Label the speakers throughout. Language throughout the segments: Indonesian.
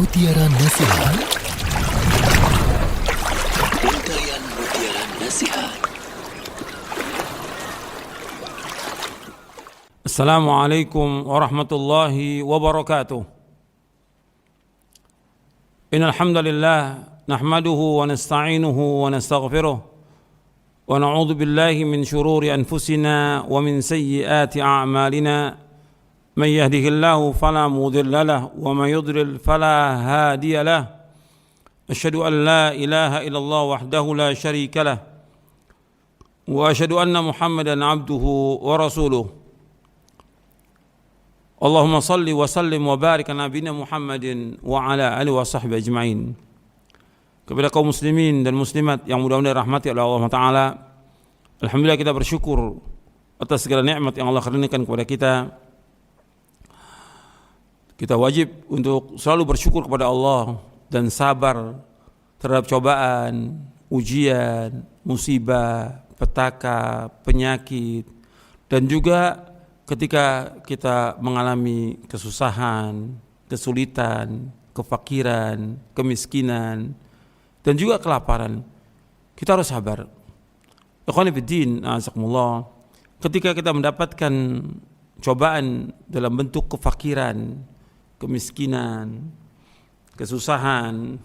Speaker 1: Mutiara Nasihat. Rangkaian Mutiara Nasihat.
Speaker 2: Assalamualaikum warahmatullahi wabarakatuh. Innal hamdalillah nahmaduhu wa nasta'inuhu wa nastaghfiruh wa na'udzu billahi min shururi anfusina wa min sayyiati a'malina. من يهده الله فلا مضل له ومن يضلل فلا هادي له أشهد أن لا إله إلا الله وحده لا شريك له وأشهد أن محمدا عبده ورسوله اللهم صل وسلم وبارك على نبينا محمد وعلى آله وصحبه أجمعين. Kepada kaum muslimin dan muslimat yang mudah-mudahan dirahmati oleh Allah Ta'ala, alhamdulillah kita bersyukur atas segala nikmat yang Allah karuniakan kepada kita. Kita wajib untuk selalu bersyukur kepada Allah dan sabar terhadap cobaan, ujian, musibah, petaka, penyakit, dan juga ketika kita mengalami kesusahan, kesulitan, kefakiran, kemiskinan, dan juga kelaparan. Kita harus sabar. Ikhwani fiddin, a'azakumullah, ketika kita mendapatkan cobaan dalam bentuk kefakiran, kemiskinan, kesusahan,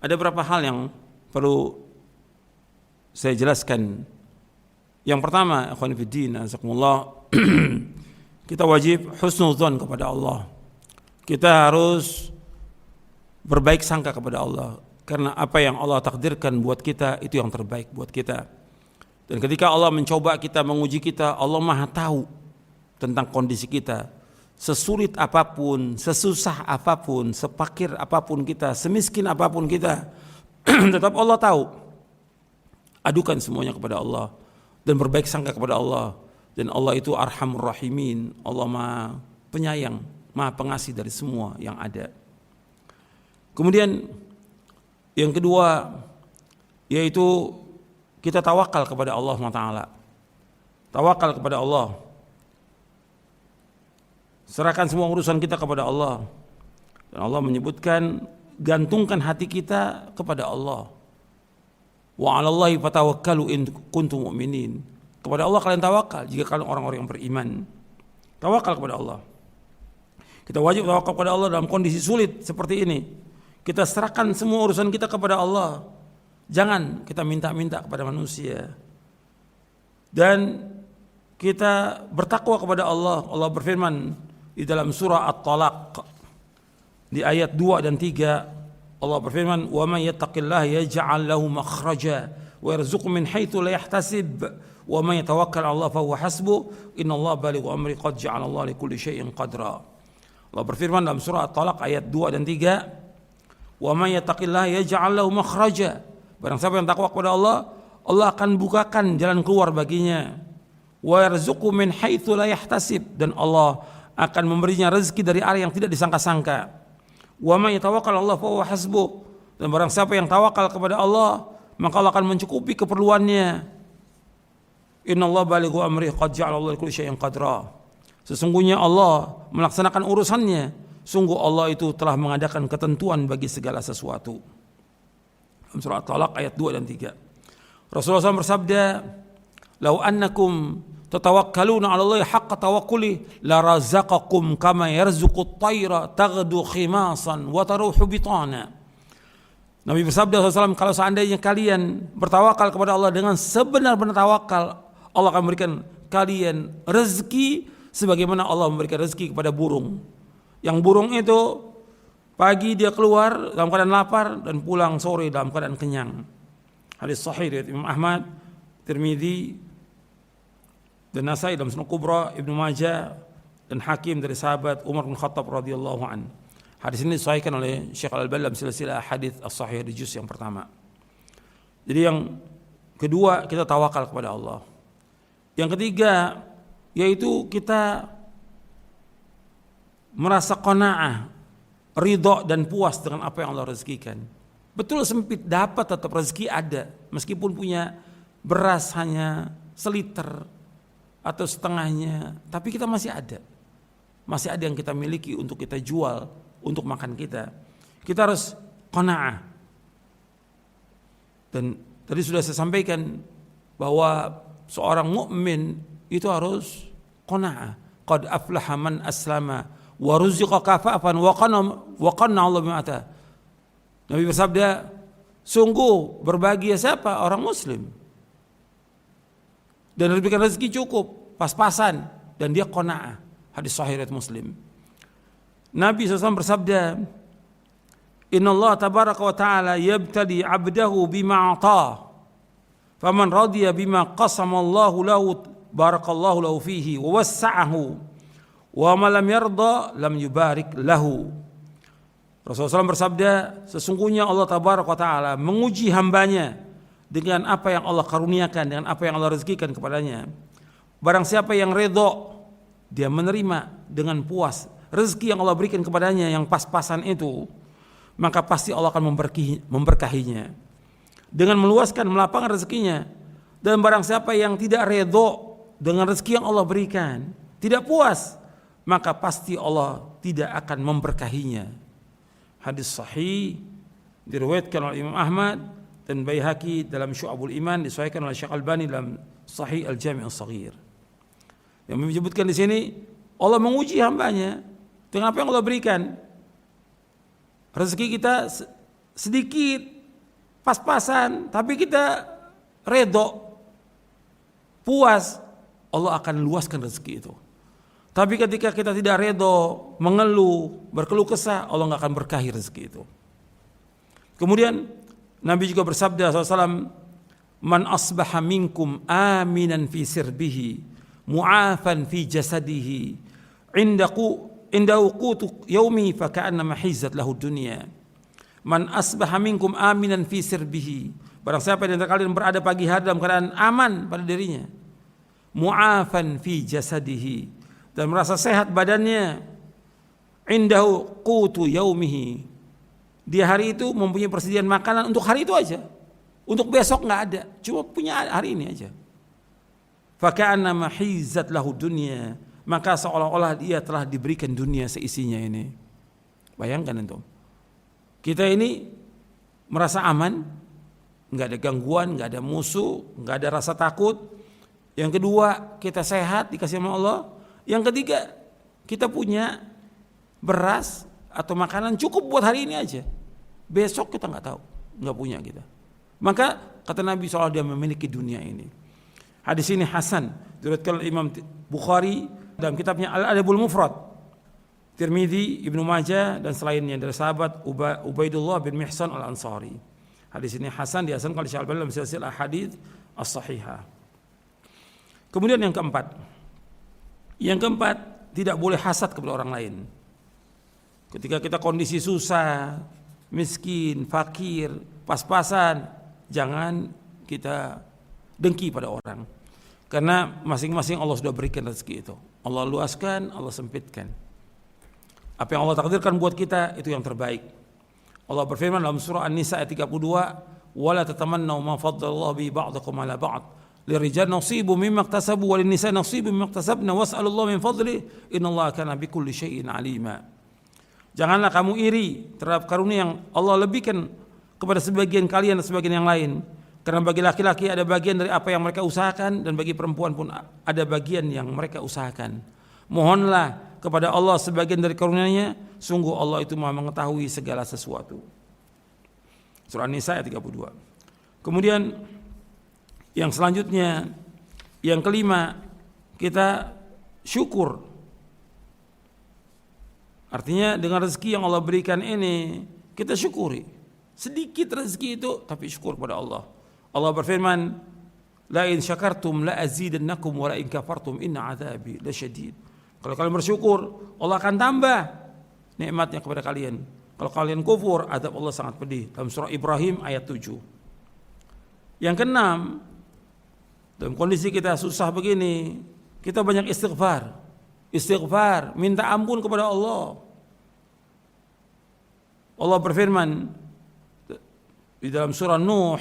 Speaker 2: ada beberapa hal yang perlu saya jelaskan. Yang pertama, ikhwan fillah, azakumullah, kita wajib husnudzon kepada Allah. Kita harus berbaik sangka kepada Allah, karena apa yang Allah takdirkan buat kita itu yang terbaik buat kita. Dan ketika Allah mencoba kita, menguji kita, Allah Maha tahu tentang kondisi kita. Sesulit apapun, sesusah apapun, sepakir apapun kita, semiskin apapun kita, tetap Allah tahu. Adukan semuanya kepada Allah dan berbaik sangka kepada Allah. Dan Allah itu Arhamur Rahimin. Allah Maha Penyayang, Maha Pengasih dari semua yang ada. Kemudian yang kedua, yaitu kita tawakal kepada Allah SWT. Tawakal kepada Allah. Serahkan semua urusan kita kepada Allah. Dan Allah menyebutkan, gantungkan hati kita kepada Allah. Wa 'alallahi fatawakkalu in kuntum mu'minin. Kepada Allah kalian tawakal jika kalian orang-orang yang beriman. Tawakal kepada Allah. Kita wajib tawakal kepada Allah dalam kondisi sulit seperti ini. Kita serahkan semua urusan kita kepada Allah. Jangan kita minta-minta kepada manusia. Dan kita bertakwa kepada Allah. Allah berfirman di dalam surah At-Talaq di ayat 2 dan 3, Allah berfirman, "Wa may yattaqillaha yaj'al lahu makhraja wa yarzuqhu min haitsu la yahtasib wa may yatawakkal 'ala Allah fa huwa hasbuh innallaha balighu amri qad ja'ala Allah likulli syai'in qadra." Allah berfirman dalam surah At-Talaq ayat 2 dan 3, "Wa may yattaqillaha yaj'al lahu makhraja." Barang siapa yang takwa kepada Allah, Allah akan bukakan jalan keluar baginya. Wa yarzuqhu min haitsu la yahtasib, dan Allah akan memberinya rezeki dari arah yang tidak disangka-sangka. Wa may yatawakkal 'ala Allah fa huwa hasbuh, dan barang siapa yang tawakal kepada Allah, maka Allah akan mencukupi keperluannya. Innallaha balighu amri qad ja'ala Allah likulli syai'in qadra. Sesungguhnya Allah melaksanakan urusannya. Sungguh Allah itu telah mengadakan ketentuan bagi segala sesuatu. Dalam surah At-Talaq ayat 2 dan 3. Rasulullah SAW bersabda, "Lau annakum tatawakkaluna 'ala Allah haqqa tawakkuli la razaqakum kama yarzuqut tayra taghdu khimasan wa taruhu bitana." Nabi bersabda SAW, kalau seandainya kalian bertawakal kepada Allah dengan sebenar-benar tawakal, Allah akan memberikan kalian rezeki sebagaimana Allah memberikan rezeki kepada burung. Yang burung itu pagi dia keluar dalam keadaan lapar dan pulang sore dalam keadaan kenyang. Hadis sahih riwayat Imam Ahmad, Tirmidzi, dan Nasai dalam Sunan Kubra, Ibnu Majah, dan Hakim dari sahabat Umar bin Khattab radhiyallahu an. Hadis ini disahihkan oleh Syekh Al-Albani dalam silsilah hadis as-sahih di juz yang pertama. Jadi yang kedua, kita tawakal kepada Allah. Yang ketiga, yaitu kita merasa qanaah, ridha dan puas dengan apa yang Allah rezekikan. Betul sempit, dapat tetap rezeki ada, meskipun punya beras hanya seliter atau setengahnya, tapi kita masih ada yang kita miliki untuk kita jual untuk makan kita. Kita harus qanaah. Dan tadi sudah saya sampaikan bahwa seorang mukmin itu harus qanaah. Qad aflaha man aslama wa ruziqa kafafan wa qanna Allah bima ata. Nabi bersabda, sungguh berbahagia siapa? Orang muslim. Dan diberikan rezeki cukup, pas-pasan, dan dia qanaah. Hadis sahih riwayat Muslim. Nabi SAW bersabda, Inna Allah tabaraka wa ta'ala yabtali abdahu bima ata. Faman radiya bima qasamallahu lahu barakallahu lahu fihi wa wassa'ahu wa ma lam yarda lam yubarik lahu. Rasulullah SAW bersabda, sesungguhnya Allah tabaraka wa ta'ala menguji hambanya dengan apa yang Allah karuniakan, dengan apa yang Allah rezekikan kepadanya. Barang siapa yang redha, dia menerima dengan puas rezeki yang Allah berikan kepadanya yang pas-pasan itu, maka pasti Allah akan memberkahinya dengan meluaskan, melapangkan rezekinya. Dan barang siapa yang tidak redha dengan rezeki yang Allah berikan, tidak puas, maka pasti Allah tidak akan memberkahinya. Hadis sahih diriwayatkan oleh Imam Ahmad dan Baihaqi dalam Syu'abul Iman, disahihkan oleh Syekh Albani dalam Sahih Al-Jami' As-Shaghir. Yang menyebutkan di sini Allah menguji hambanya dengan apa yang Allah berikan. Rezeki kita sedikit, pas-pasan, tapi kita redho, puas, Allah akan luaskan rezeki itu. Tapi ketika kita tidak redho, mengeluh, berkeluh kesah, Allah nggak akan berkahi rezeki itu. Kemudian Nabi juga bersabda SAW, Man asbaha minkum aminan fi sirbihi, mu'afan fi jasadihi, indahu qutu yaumi faka'annama hizzat lahu dunya. Man asbaha minkum aminan fi sirbihi, barang siapa di antara kalian berada pagi hari dalam keadaan aman pada dirinya, mu'afan fi jasadihi, dan merasa sehat badannya, indahu qutu yaumihi, dia hari itu mempunyai persediaan makanan untuk hari itu aja, untuk besok nggak ada, cuma punya hari ini aja. Faka'annama hizzat lahu dunya, maka seolah-olah dia telah diberikan dunia seisinya ini. Bayangkan itu. Kita ini merasa aman, nggak ada gangguan, nggak ada musuh, nggak ada rasa takut. Yang kedua, kita sehat dikasih sama Allah. Yang ketiga, kita punya beras atau makanan cukup buat hari ini aja. Besok kita nggak tahu, nggak punya kita. Maka kata Nabi SAW, dia memiliki dunia ini. Hadis ini hasan, diriwayatkan oleh Imam Bukhari dalam kitabnya Al-Adabul Mufrad, Tirmidzi, Ibnu Majah dan selainnya dari sahabat Ubaidullah bin Mihsan Al-Ansari. Hadis ini hasan, dihasankan oleh Syekh Al-Albani dalam silsilah hadits as-sahihah. Kemudian yang keempat, tidak boleh hasad kepada orang lain. Ketika kita kondisi susah, miskin, fakir, pas-pasan, jangan kita dengki pada orang. Karena masing-masing Allah sudah berikan rezeki itu. Allah luaskan, Allah sempitkan. Apa yang Allah takdirkan buat kita itu yang terbaik. Allah berfirman dalam surah An-Nisa ayat 32, "Wala tatamannaw ma faddalallahu bi ba'dakum 'ala ba'd. Lirijal nasibu mimma iktasabu wa lin-nisa nasibu mimma iktasabna was'alullaha min fadlihi innallaha kana bikulli syai'in 'alima." Janganlah kamu iri terhadap karunia yang Allah lebihkan kepada sebagian kalian dan sebagian yang lain. Karena bagi laki-laki ada bagian dari apa yang mereka usahakan, dan bagi perempuan pun ada bagian yang mereka usahakan. Mohonlah kepada Allah sebagian dari karunia-Nya, sungguh Allah itu Maha mengetahui segala sesuatu. Surah An-Nisa ayat 32. Kemudian yang selanjutnya, yang kelima, kita syukur. Artinya dengan rezeki yang Allah berikan ini, kita syukuri. Sedikit rezeki itu, tapi syukur kepada Allah. Allah berfirman, la in syakartum la azidannakum wa la in kafartum inna adzabi lasyadid. Kalau kalian bersyukur, Allah akan tambah nikmatnya kepada kalian. Kalau kalian kufur, azab Allah sangat pedih. Dalam surah Ibrahim ayat 7. Yang keenam, dalam kondisi kita susah begini, kita banyak istighfar. Istighfar, minta ampun kepada Allah. Allah berfirman di dalam surah Nuh,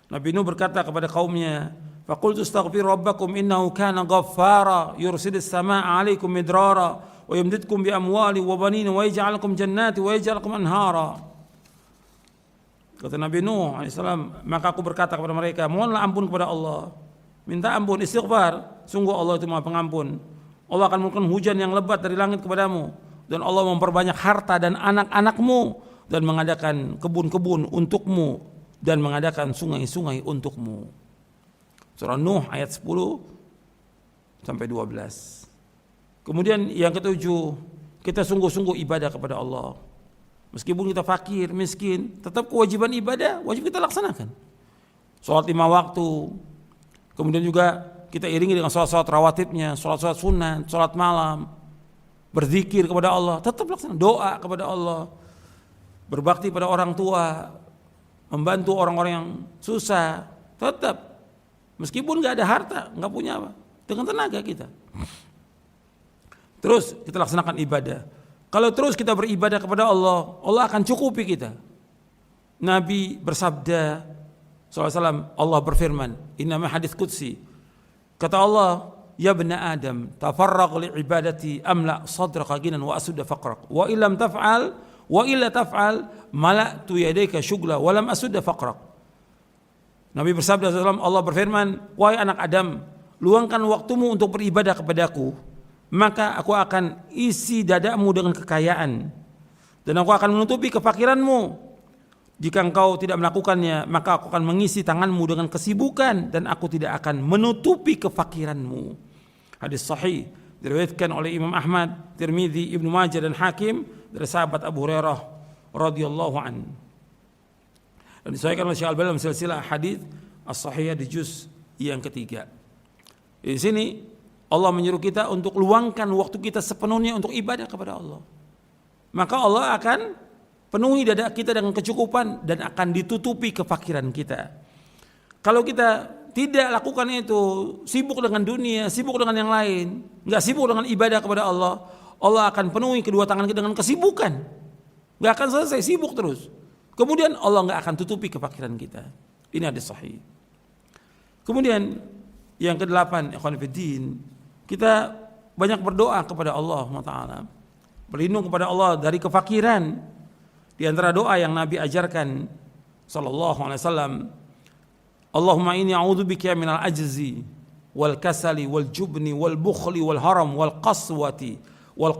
Speaker 2: Nabi Nuh berkata kepada kaumnya, "Faqultu astaghfiru rabbakum innahu kana ghaffara yursilis samaa'a 'alaikum midrara wa yumdidkum bi amwali wa banin wa yaj'al lakum jannati wa yaj'al lakum anhara. Kata Nabi Nuh alaihissalam, maka aku berkata kepada mereka, mohonlah ampun kepada Allah, minta ampun, istighfar, sungguh Allah itu Maha Pengampun. Allah akan menurunkan hujan yang lebat dari langit kepadamu, dan Allah memperbanyak harta dan anak-anakmu, dan mengadakan kebun-kebun untukmu, dan mengadakan sungai-sungai untukmu. Surah Nuh ayat 10 sampai 12. Kemudian yang ketujuh, kita sungguh-sungguh ibadah kepada Allah. Meskipun kita fakir, miskin, tetap kewajiban ibadah wajib kita laksanakan. Sholat 5 waktu. Kemudian juga kita iringi dengan sholat-sholat rawatibnya, sholat-sholat sunat, sholat malam, berzikir kepada Allah, tetap laksanakan. Doa kepada Allah, berbakti pada orang tua, membantu orang-orang yang susah, tetap. Meskipun gak ada harta, gak punya apa, dengan tenaga kita. Terus kita laksanakan ibadah. Kalau terus kita beribadah kepada Allah, Allah akan cukupi kita. Nabi bersabda SAW, Allah berfirman, ini namanya hadis qudsi. Kata Allah, ya bena Adam, tafarraq li ibadati amla sadraka ginan wa asudda faqrak. Wa illam taf'al, wa illa taf'al, mala'tu yadayka syugla, wa lam asudda faqrak. Nabi bersabda SAW, Allah berfirman, wahai anak Adam, luangkan waktumu untuk beribadah kepadaku, maka aku akan isi dadamu dengan kekayaan, dan aku akan menutupi kefakiranmu. Jika engkau tidak melakukannya, maka aku akan mengisi tanganmu dengan kesibukan, dan aku tidak akan menutupi kefakiranmu. Hadis sahih diriwayatkan oleh Imam Ahmad, Tirmidzi, Ibnu Majah dan Hakim dari sahabat Abu Hurairah radhiyallahu an. Dan disahihkan oleh Syekh Al-Albani dalam silsilah hadis as-sahihah di juz yang ketiga. Di sini Allah menyuruh kita untuk luangkan waktu kita sepenuhnya untuk ibadah kepada Allah. Maka Allah akan penuhi dada kita dengan kecukupan dan akan ditutupi kefakiran kita. Kalau kita tidak lakukan itu, sibuk dengan dunia, sibuk dengan yang lain, nggak sibuk dengan ibadah kepada Allah, Allah akan penuhi kedua tangan kita dengan kesibukan. Nggak akan selesai, sibuk terus. Kemudian Allah nggak akan tutupi kefakiran kita. Ini hadis sahih. Kemudian yang ke-8, ikhwan fillah, kita banyak berdoa kepada Allah Taala, berlindung kepada Allah dari kefakiran. Di antara doa yang Nabi ajarkan sallallahu alaihi wasallam, Allahumma inni a'udzubika minal ajzi wal kasali wal jubni wal bukhli wal haram wal qaswati wal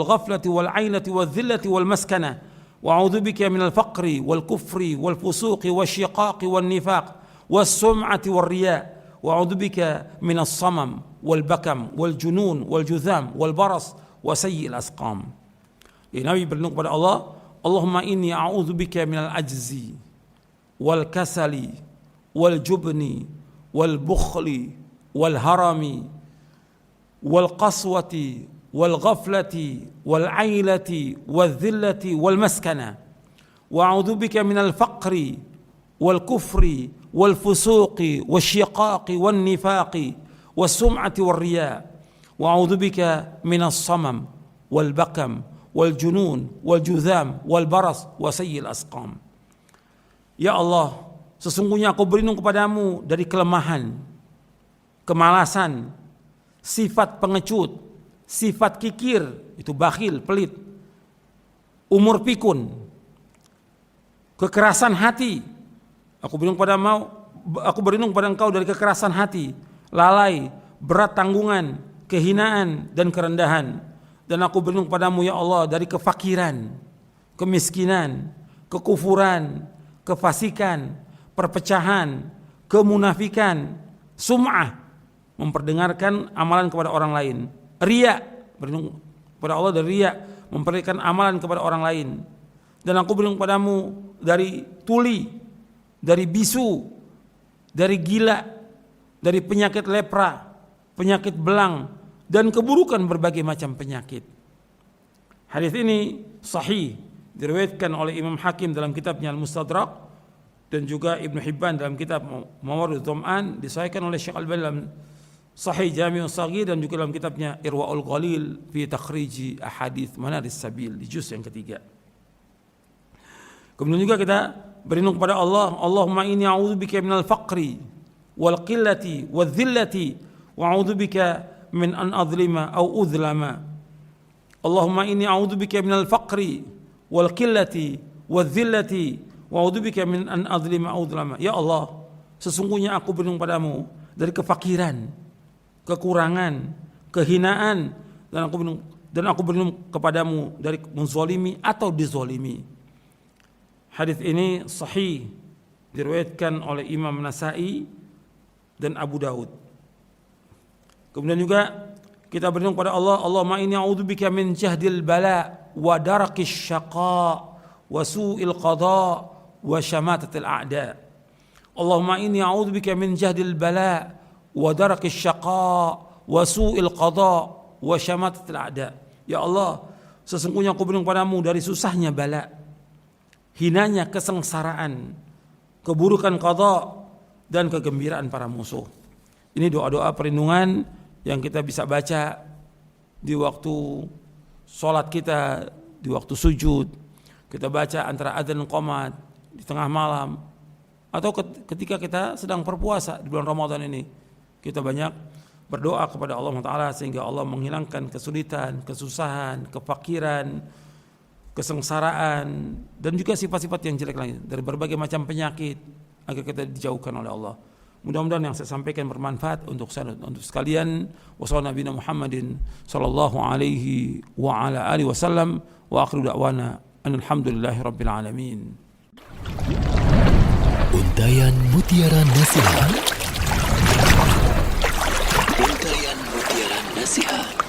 Speaker 2: ghaflati wal ainati wal dhillati wal maskana wa a'udzubika minal faqri wal kufri wal fusuqi wasyiqaqi wan nifaq was sum'ati war riya' وأعوذ بك من الصمم والبكم والجنون والجذام والبرص وسيء الأسقام. Nabi berlindung kepada Allah, Allahumma inni a'udzu bika minal ajzi wal kasali wal jubni wal bukhli wal harami wal qaswati wal ghaflati wal ailati wal dhillati wal maskana wa a'udzu bika minal faqri wal kufri والفسوق والشقاق والنفاق والسمعة والرياء وأعوذ بك من الصمم والبكم والجنون والجذام والبرص وسيء الأسقام. Ya Allah, sesungguhnya aku berlindung kepadamu dari kelemahan, kemalasan, sifat pengecut, sifat kikir, itu bakhil, pelit, umur pikun, kekerasan hati. Aku berlindung pada engkau dari kekerasan hati, lalai, berat tanggungan, kehinaan dan kerendahan. Dan aku berlindung padamu ya Allah dari kefakiran, kemiskinan, kekufuran, kefasikan, perpecahan, kemunafikan, sum'ah, memperdengarkan amalan kepada orang lain, riya, berlindung kepada Allah dari riya, memperdengarkan amalan kepada orang lain. Dan aku berlindung padamu dari tuli, dari bisu, dari gila, dari penyakit lepra, penyakit belang, dan keburukan berbagai macam penyakit. Hadis ini sahih, diriwayatkan oleh Imam Hakim dalam kitabnya Al-Mustadrak, dan juga Ibnu Hibban dalam kitab Mawaridud Dhama'an, disahihkan oleh Syekh Al-Albani dalam Sahih Jami'us Shaghir, dan juga dalam kitabnya Irwaul Ghalil fi takhriji ahadits Manaris Sabil di juz yang ketiga. Kemudian juga kita berlindung kepada Allah, Allahumma inni a'udzubika minal faqri wal qillati wal dhillati wa a'udzubika min an adlima au udlama Allahumma inni a'udzubika minal faqri wal qillati wal dhillati wa a'udzubika min an adlima aw dzlama. Ya Allah, sesungguhnya aku berlindung padamu dari kefakiran, kekurangan, kehinaan, dan aku berlindung kepadamu dari menzalimi atau dizalimi. Hadis ini sahih, diriwayatkan oleh Imam Nasa'i dan Abu Daud. Kemudian juga kita berlindung pada Allah, Allahumma inni a'udzubika min jahdil bala wa darakis syaqa wa su'il qada wa syamatatil a'da. Allahumma inni a'udzubika min jahdil bala wa darakis syaqa wa su'il qada wa syamatatil a'da. Ya Allah, sesungguhnya aku berlindung padamu dari susahnya bala, hinanya kesengsaraan, keburukan qada, dan kegembiraan para musuh. Ini doa-doa perlindungan yang kita bisa baca di waktu sholat kita, di waktu sujud. Kita baca antara adzan dan qomat di tengah malam, atau ketika kita sedang berpuasa di bulan Ramadan ini. Kita banyak berdoa kepada Allah Ta'ala sehingga Allah menghilangkan kesulitan, kesusahan, kefakiran, kesengsaraan, dan juga sifat-sifat yang jelek lain dari berbagai macam penyakit agar kita dijauhkan oleh Allah. Mudah-mudahan yang saya sampaikan bermanfaat untuk sekalian. Wassalamualaikum Muhammadin sallallahu alaihi wa ala alihi wasallam wa akhiru da'wana alhamdulillahi rabbil alamin.
Speaker 1: Untayan Mutiara Nasihat. Untayan Mutiara Nasihat.